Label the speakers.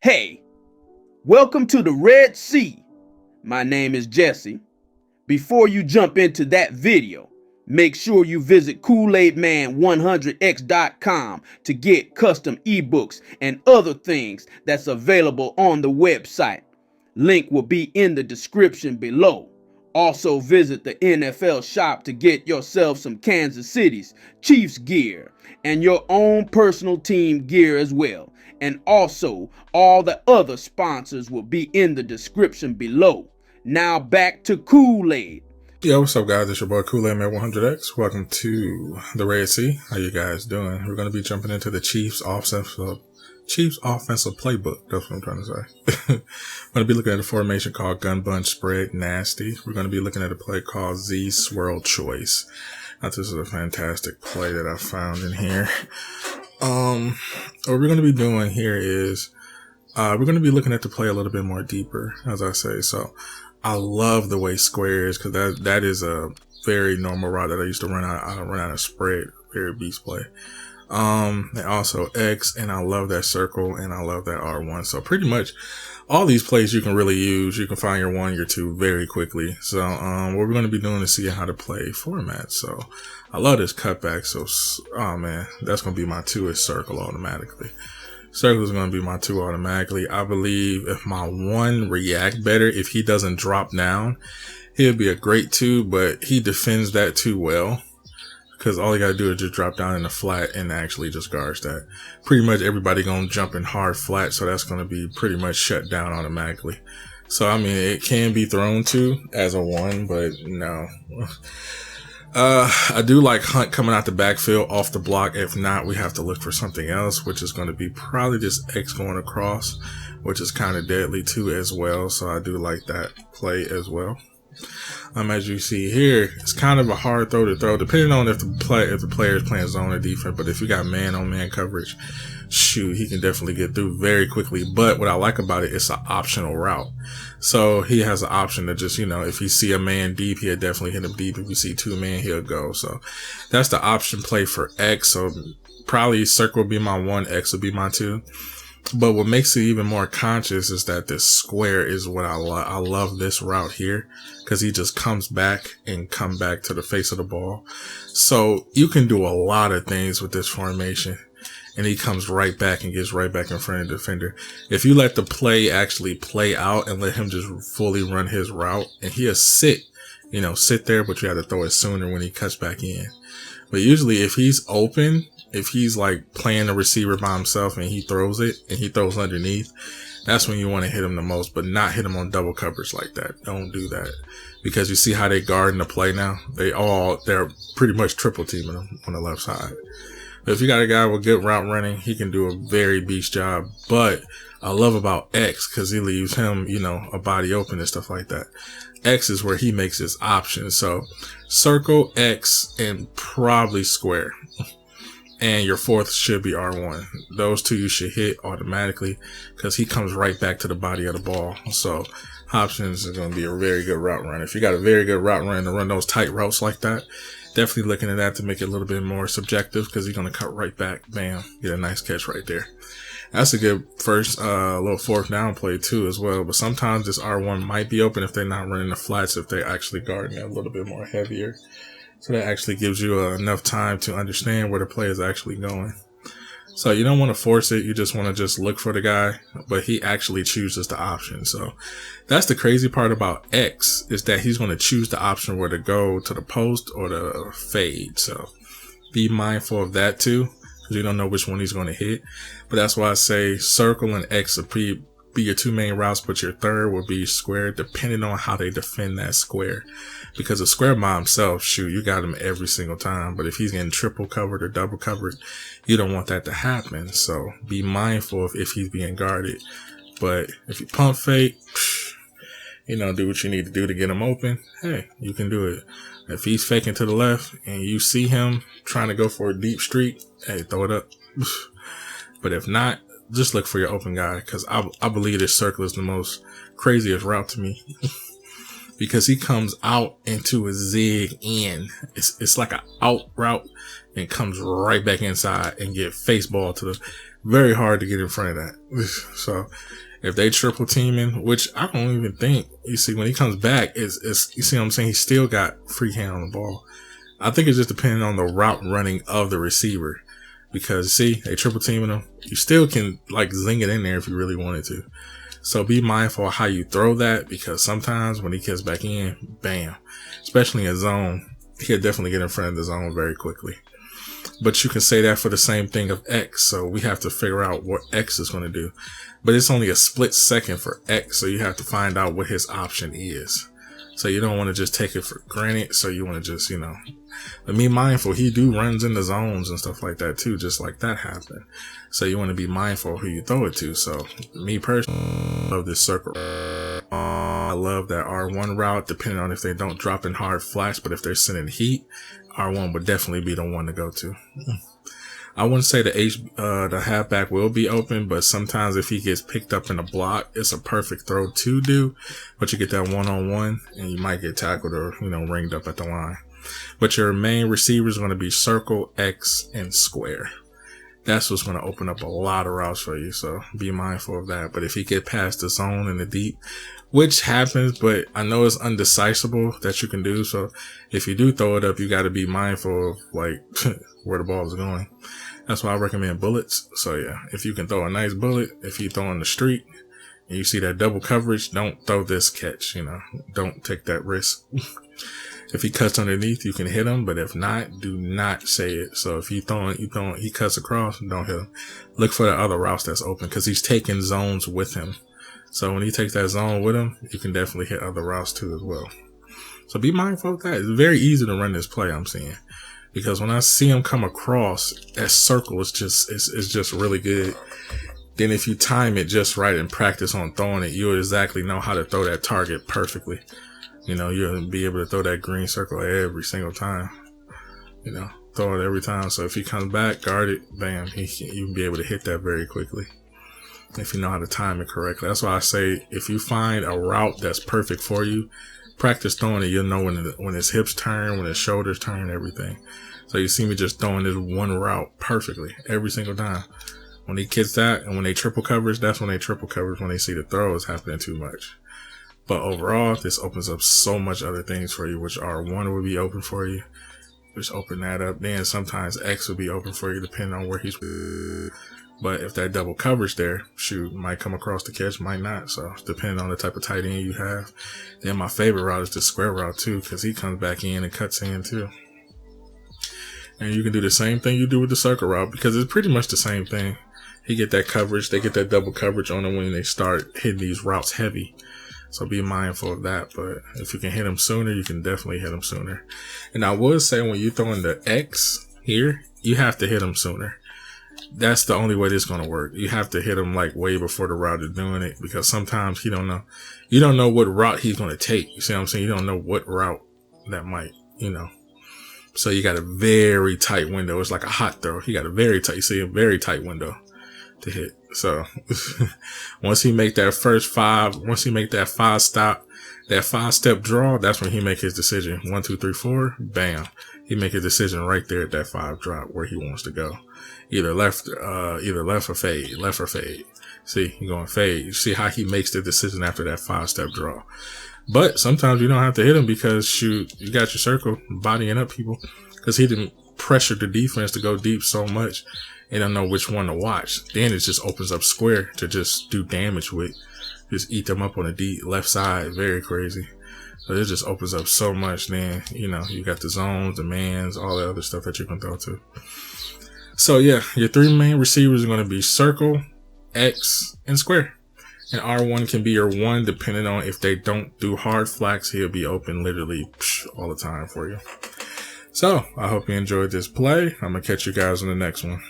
Speaker 1: Hey, welcome to the Red Sea. My name is Jesse. Before you jump into that video, make sure you visit KoolAidMan100x.com to get custom ebooks and other things that's available on the website. Link will be in the description below. Also visit the NFL shop to get yourself some Kansas City's Chiefs gear and your own personal team gear as well. And also, all the other sponsors will be in the description below. Now back to Kool-Aid.
Speaker 2: Yo, what's up, guys? It's your boy KoolAidMan100x. Welcome to the Red Sea. How you guys doing? We're going to be jumping into the Chiefs offensive playbook. That's what I'm trying to say. We're going to be looking at a formation called Gun Bunch Spread Nasty. We're going to be looking at a play called Z Swirl Choice. Now, this is a fantastic play that I found in here. What we're going to be doing here is we're going to be looking at the play a little bit more deeper, as I say. So I love the way square is, because that is a very normal route that I used to run out. I run out of spread, very beast play. And also X, and I love that circle, and I love that R1. So pretty much all these plays you can really use. You can find your one, your two very quickly. So what we're going to be doing is see how to play format. So I love this cutback. So oh man, that's going to be my two is circle automatically. Circle is going to be my two automatically. I believe if my one react better, if he doesn't drop down, he'll be a great two, but he defends that too well. Because all you got to do is just drop down in the flat and actually just guards that. Pretty much everybody going to jump in hard flat, so that's going to be pretty much shut down automatically. So, I mean, it can be thrown to as a one, but no. I do like Hunt coming out the backfield off the block. If not, we have to look for something else, which is going to be probably just X going across, which is kind of deadly too as well. So I do like that play as well. As you see here, it's kind of a hard throw to throw, depending on if the player is playing zone or defense. But if you got man-on-man coverage, shoot, he can definitely get through very quickly. But what I like about it, it's an optional route. So he has an option to just, if you see a man deep, he'll definitely hit him deep. If you see two man, he'll go. So that's the option play for X. So probably circle will be my one, X will be my two. But what makes it even more conscious is that this square is what I love. I love this route here because he just comes back and come back to the face of the ball. So you can do a lot of things with this formation, and he comes right back and gets right back in front of the defender. If you let the play actually play out and let him just fully run his route, and he'll sit there, but you have to throw it sooner when he cuts back in. But usually if he's open, if he's like playing the receiver by himself and he throws it and he throws underneath, that's when you want to hit him the most, but not hit him on double coverage like that. Don't do that, because you see how they guard in the play now. They're pretty much triple teaming him on the left side. But if you got a guy with good route running, he can do a very beast job. But I love about X, because he leaves him, a body open and stuff like that. X is where he makes his options. So circle, X, and probably square. And your fourth should be R1. Those two you should hit automatically, because he comes right back to the body of the ball. So options is going to be a very good route run. If you got a very good route run to run those tight routes like that, definitely looking at that to make it a little bit more subjective, because he's going to cut right back. Bam. Get a nice catch right there. That's a good first little fourth down play too as well. But sometimes this R1 might be open if they're not running the flats, if they're actually guarding it a little bit more heavier. So that actually gives you enough time to understand where the play is actually going. So you don't want to force it. You just want to look for the guy, but he actually chooses the option. So that's the crazy part about X, is that he's going to choose the option where to go to the post or the fade. So be mindful of that too, because you don't know which one he's going to hit. But that's why I say circle and X will be your two main routes, but your third will be square, depending on how they defend that square. Because a square by himself, shoot, you got him every single time. But if he's getting triple covered or double covered, you don't want that to happen. So be mindful if he's being guarded. But if you pump fake, do what you need to do to get him open, hey, you can do it. If he's faking to the left and you see him trying to go for a deep streak, hey, throw it up. But if not, just look for your open guy, because I believe this circle is the most craziest route to me. because he comes out into a zig in. It's like an out route and comes right back inside and get face ball to the, very hard to get in front of that. So if they triple teaming, which I don't even think, you see, when he comes back, you see what I'm saying? He still got free hand on the ball. I think it's just depending on the route running of the receiver, because see, they triple teaming him. You still can like zing it in there if you really wanted to. So be mindful of how you throw that, because sometimes when he gets back in, bam, especially in zone, he'll definitely get in front of the zone very quickly. But you can say that for the same thing of X. So we have to figure out what X is going to do. But it's only a split second for X. So you have to find out what his option is. So you don't want to just take it for granted. So you want to just, but be mindful. He do runs in the zones and stuff like that too, just like that happened. So you want to be mindful of who you throw it to. So me personally, I love this circle. I love that R1 route, depending on if they don't drop in hard flash, but if they're sending heat, R1 would definitely be the one to go to. I wouldn't say the halfback will be open, but sometimes if he gets picked up in a block, it's a perfect throw to do. But you get that one-on-one, and you might get tackled or, ringed up at the line. But your main receiver is going to be circle, X, and square. That's what's going to open up a lot of routes for you, so be mindful of that. But if he get past the zone and the deep, which happens, but I know it's undecipherable that you can do. So if you do throw it up, you got to be mindful of like where the ball is going. That's why I recommend bullets. So yeah, if you can throw a nice bullet, if you throw on the street and you see that double coverage, don't throw this catch, don't take that risk. If he cuts underneath, you can hit him, but if not, do not say it. So if he cuts across, don't hit him. Look for the other routes that's open, because he's taking zones with him. So when he takes that zone with him, you can definitely hit other routes too as well. So be mindful of that. It's very easy to run this play, I'm seeing, because when I see him come across, that circle is just really good. Then if you time it just right and practice on throwing it, you'll exactly know how to throw that target perfectly. You'll be able to throw that green circle every single time. Throw it every time. So if he comes back, guard it, bam, you can be able to hit that very quickly if you know how to time it correctly. That's why I say if you find a route that's perfect for you, practice throwing it. You'll know when his hips turn, when his shoulders turn, everything. So you see me just throwing this one route perfectly every single time. When he gets that, and when they triple coverage, that's when they triple coverage, when they see the throw is happening too much. But overall, this opens up so much other things for you, which R1 will be open for you. Just open that up. Then sometimes X will be open for you, depending on where he's. But if that double coverage there, might come across the catch, might not. So depending on the type of tight end you have. Then my favorite route is the square route too, because he comes back in and cuts in too. And you can do the same thing you do with the circle route, because it's pretty much the same thing. He get that coverage, they get that double coverage on him when they start hitting these routes heavy. So be mindful of that. But if you can hit him sooner, you can definitely hit him sooner. And I would say when you throw in the X here, you have to hit him sooner. That's the only way this is going to work. You have to hit him like way before the route is doing it, because sometimes you don't know what route he's going to take. You see what I'm saying? You don't know what route that might, So you got a very tight window. It's like a hot throw. You got a very tight window to hit. So once he make that five step draw, that's when he make his decision. 1, 2, 3, 4, bam. He make a decision right there at that 5 drop where he wants to go. Either left or fade. See, he going fade. You see how he makes the decision after that 5-step draw. But sometimes you don't have to hit him, because you got your circle bodying up people, because he didn't pressure the defense to go deep so much. They don't know which one to watch. Then it just opens up square to just do damage with. Just eat them up on the deep left side. Very crazy. So it just opens up so much. Then, you got the zones, the mans, all the other stuff that you can throw to. So yeah, your 3 main receivers are going to be circle, X, and square. And R1 can be your 1, depending on if they don't do hard flats, he'll be open literally all the time for you. So I hope you enjoyed this play. I'm going to catch you guys on the next one.